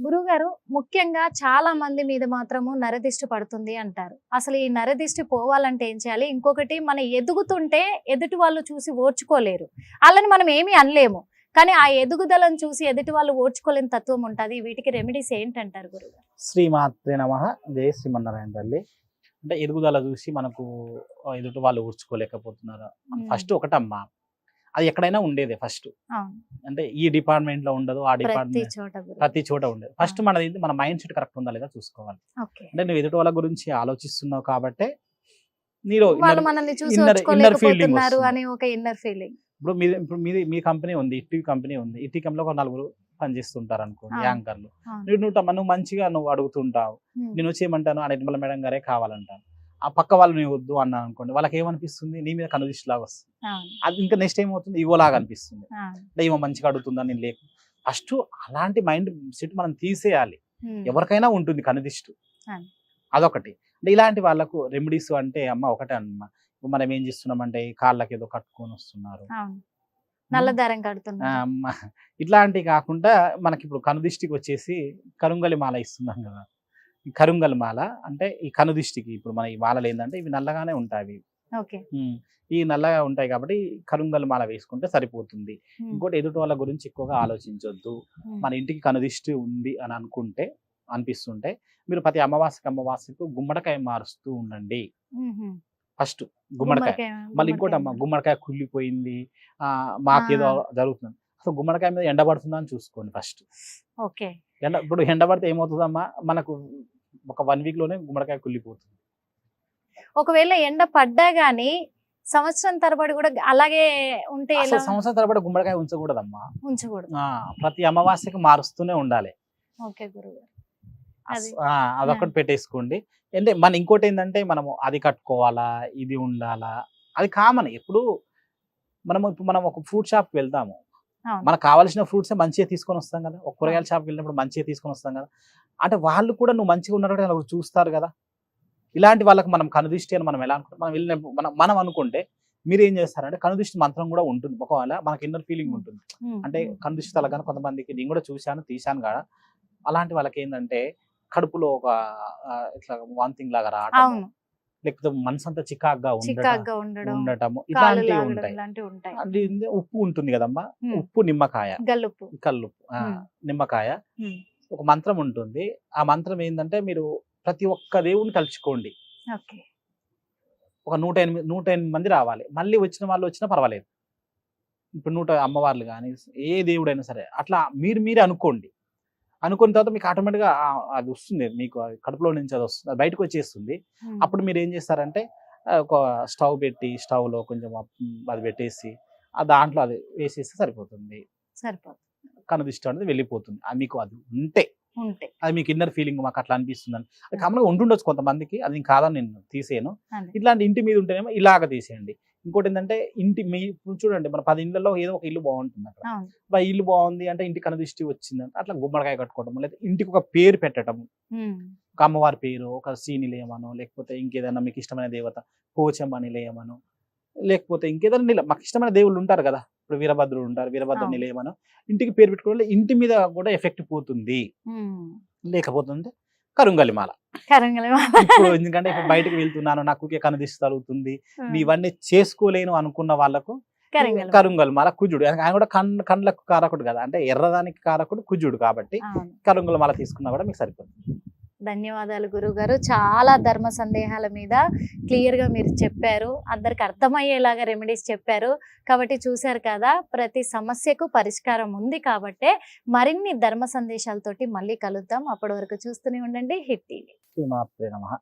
గురువుగారు, ముఖ్యంగా చాలా మంది మీద మాత్రము నరదిష్టి పడుతుంది అంటారు. అసలు ఈ నరదిష్టి పోవాలంటే ఏం చేయాలి? ఇంకొకటి, మనం ఎదుగుతుంటే ఎదుటి వాళ్ళు చూసి ఓర్చుకోలేరు. ఆళ్ళని మనం ఏమీ అనలేము. కానీ ఆ ఎదుగుదలను చూసి ఎదుటి వాళ్ళు ఓర్చుకోలేని తత్వం ఉంటది. వీటికి రెమెడీస్ ఏంటంటారు గురువుగారు? శ్రీమాత్రే నమః. జయ శ్రీమన్నారాయణ తల్లి. అంటే ఎదుగుదల చూసి మనకు ఎదుటి వాళ్ళు ఊర్చుకోలేకపోతున్నారు. ఫస్ట్ ఒకటమ్మా, అది ఎక్కడైనా ఉండేదే ఫస్ట్. అవును. అంటే ఈ డిపార్ట్మెంట్ లో ఉండదు, ఆ ప్రతి డిపార్ట్మెంట్ చోట గురువు. ప్రతి చోట ఉండేది. ఫస్ట్ మన మైండ్ సెట్ కరెక్ట్ ఉందా లేదా చూసుకోవాలి. ఓకే. అంటే నువ్వు ఎదుటి వాళ్ళ గురించి ఆలోచిస్తున్నావు కాబట్టే నీలో వాళ్ళు మనల్ని చూసి ఇన్నర్ ఫీలింగ్ ఓర్చుకోలేకపోతున్నారు వస్తుంది. అని ఒక ఇన్నర్ ఫీలింగ్. ఇప్పుడు మీ కంపెనీ ఉంది, ఇట్టి కంపెనీ ఉంది. ఇట్టి కంపెనీలో ఒక నలుగురు పనిచేస్తుంటారు అనుకోండి, అవును. యాంకర్లు. అవును. నువ్వు మంచిగా నువ్వు అడుగుతుంటావు, ఉమ్. నేను వచ్చి ఏమంటాను, ఆ నిర్మల మేడం గారే కావాలంటాను. ఆ పక్క వాళ్ళు నువ్వు వద్దు అన్నాను అనుకోండి, వాళ్ళకి ఏమనిపిస్తుంది, నీ మీద కనుదిష్టి లాగా వస్తుంది. అవును. అది ఇంకా నెక్స్ట్ ఏమవుతుంది, ఇవోలాగా అనిపిస్తుంది. అవును. అంటే ఈమె మంచిగా అడుగుతుందా, నేను లేకు. ఫస్ట్ అలాంటి మైండ్ సెట్ మనం తీసేయాలి. ఉమ్. ఎవరికైనా ఉంటుంది కనుదిష్టి, అవును. అదొకటి. అంటే ఇలాంటి వాళ్ళకు రెమెడీస్ అంటే ఒకటే అమ్మా, ఇప్పుడు మనం ఏం చేస్తున్నామంటే ఈ కాళ్ళకి ఏదో కట్టుకొని వస్తున్నారు. అవును. నల్ల దారం కడుతున్నారు. ఇట్లాంటివి కాకుండా మనకి ఇప్పుడు కనుదిష్టికి వచ్చేసి కరుంగలి మాల ఇస్తున్నాం కదా. ఈ కరుంగలి మాల అంటే ఈ కనుదిష్టికి ఇప్పుడు మన ఈ మాలలు ఏంటంటే ఇవి నల్లగానే ఉంటాయి. ఓకే. ఈ నల్లగా ఉంటాయి కాబట్టి కరుంగలి మాల వేసుకుంటే సరిపోతుంది. ఉమ్. ఇంకోటి, ఎదుటి వాళ్ళ గురించి ఎక్కువగా ఆలోచించొద్దు. ఉమ్. మన ఇంటికి కనుదిష్టి ఉంది అని అనిపిస్తుంటే మీరు ప్రతి అమావాస్యకు గుమ్మడికాయ మారుస్తూ ఉండండి. ఉహుం. ఫస్ట్ గుమ్మడికాయ. మళ్ళీ ఇంకోటి అమ్మ, గుమ్మడికాయ కుళ్ళిపోయింది, మాకేదో జరుగుతుంది, అసలు గుమ్మడికాయ మీద ఎండబడుతుందా అని చూసుకోండి ఫస్ట్. ఓకే. ఇప్పుడు ఎండబడితే ఏమవుతుందమ్మా, మనకు ఒక 1 వీక్ లోనే గుమ్మడికాయ కుళ్ళిపోతుంది. ఒకవేళ ఎండ పడ్డా గానీ సంవత్సరం తరబడి కూడా అలాగే ఉంటే ఎలా? అసలు సంవత్సరం తరబడి గుమ్మడికాయ ఉంచకూడదమ్మా. ఉంచకూడదు. ప్రతి అమావాస్యకి మారుస్తూనే ఉండాలి. ఓకే గురువు. అది. అదొకటి పెట్టేసుకోండి. అంటే మన ఇంకోటి ఏంటంటే, మనము అది కట్టుకోవాలా, ఇది ఉండాలా, అది కామన్. ఇప్పుడు మనం ఒక ఫ్రూట్ షాప్కి వెళ్తాము, అవును. మనకు కావాల్సిన ఫ్రూట్సే మంచిగా తీసుకొని వస్తాం కదా. ఒక కూరగాయల షాప్కి వెళ్ళినప్పుడు మంచిగా తీసుకొని వస్తాం కదా. అంటే వాళ్ళు కూడా నువ్వు మంచిగా ఉన్నట్టు చూస్తారు కదా. ఇలాంటి వాళ్ళకి మనం కనుదిష్టి అని మనం ఎలా అనుకుంటాం, మనం వెళ్ళినప్పుడు మనం అనుకుంటే మీరు ఏం చేస్తారంటే, కనుదిష్టి మంత్రం కూడా ఉంటుంది. ఒకవేళ మనకి ఇన్నర్ ఫీలింగ్ ఉంటుంది. ఉమ్. అంటే కనుదిష్టి తలగానే కొంతమందికి, నేను కూడా తీశాను కదా. అలాంటి వాళ్ళకి ఏంటంటే కడుపులో ఒక ఇట్లా వాంతింగ్ లాగా రావటం, అవును. లేకపోతే మనసు అంతా చికాగ్గా చికాగ్గా ఉండటము, కాళ్ళు ఇట్లాంటివి లాగడం ఉంటాయి. ఇలాంటివి ఉంటాయి. అంటే ఉప్పు ఉంటుంది కదమ్మా, ఉమ్. ఉప్పు, నిమ్మకాయ, గల్లుప్పు. కల్లుప్పు, నిమ్మకాయ, ఉమ్. ఒక మంత్రం ఉంటుంది. ఆ మంత్రం ఏంటంటే, మీరు ప్రతి ఒక్క దేవుని తలుచుకోండి. ఓకే. ఒక 108 మంది రావాలి. మళ్ళీ వచ్చిన వాళ్ళు వచ్చినా పర్వాలేదు. ఇప్పుడు 100 అమ్మవార్లు కానీ ఏ దేవుడైనా సరే అట్లా మీరే అనుకోండి. అనుకున్న తర్వాత మీకు ఆటోమేటిక్గా అది వస్తుంది, మీకు కడుపులో నుంచి అది వస్తుంది, అది బయటకు వచ్చేస్తుంది. ఉమ్. అప్పుడు మీరు ఏం చేస్తారంటే, ఒక స్టవ్ పెట్టి, స్టవ్లో కొంచెం అది పెట్టేసి దాంట్లో అది వేసేస్తే సరిపోతుంది. సరిపోతుంది. కనుదిష్టి అనేది వెళ్ళిపోతుంది. మీకు అది ఉంటే, ఉంటే అది మీకు ఇన్నర్ ఫీలింగ్, మాకు అట్లా అనిపిస్తుందని. అది కామన్గా ఉంటుండొచ్చు కొంతమందికి, అది నేను కాదని నేను తీసేయను. అదే. ఇట్లాంటి ఇంటి మీద ఉంటేనేమో ఇలాగ తీసేయండి. ఇంకోటి ఏంటంటే, ఇప్పుడు చూడండి, మన 10 ఇళ్లలో ఏదో ఒక ఇల్లు బాగుంటుంది. అక్కడ అవును. ఇల్లు బాగుంది అంటే ఇంటి కనుదిష్టి వచ్చిందంటే అట్లా గుమ్మడికాయ కట్టుకోవడం, లేదా ఇంటికి ఒక పేరు పెట్టడం, ఉమ్. ఒక అమ్మవారి పేరు, ఒక శ్రీనిలయమనో, లేకపోతే ఇంకేదైనా మీకు ఇష్టమైన దేవత, పోచమ్మ నిలయమనో, లేకపోతే ఇంకేదైనా మాకు ఇష్టమైన దేవుళ్ళు ఉంటారు కదా. ఇప్పుడు వీరభద్రుడు ఉంటారు, వీరభద్ర అవును. నిలయమనో ఇంటికి పేరు పెట్టుకోవడం, ఇంటి మీద కూడా ఎఫెక్ట్ పోతుంది. ఉమ్. లేకపోతే కరుంగలి మాల. ఇప్పుడు ఎందుకంటే ఇప్పుడు బయటకు వెళ్తున్నాను, నాకు కనుదిష్టి తగులుతుంది, ఇవన్నీ చేసుకోలేను అనుకున్న వాళ్ళకు కరుంగలి మాల, కుజుడు ఆయన కూడా కండ్లకు కారకుడు కదా, అంటే ఎర్రదానికి కారకుడు కుజుడు కాబట్టి కరుంగలి మాల తీసుకున్నా కూడా మీకు సరిపోతుంది. ధన్యవాదాలు గురువు గారు. చాలా ధర్మ సందేహాల మీద క్లియర్ గా మీరు చెప్పారు, అందరికి అర్థమయ్యేలాగా రెమెడీస్ చెప్పారు. కాబట్టి చూశారు కదా, ప్రతి సమస్యకు పరిష్కారం ఉంది. కాబట్టి మరిన్ని ధర్మ సందేశాలతోటి మళ్ళీ కలుద్దాం. అప్పటి వరకు చూస్తూనే ఉండండి హిట్ టీవీ. శ్రీమాత్రే నమః.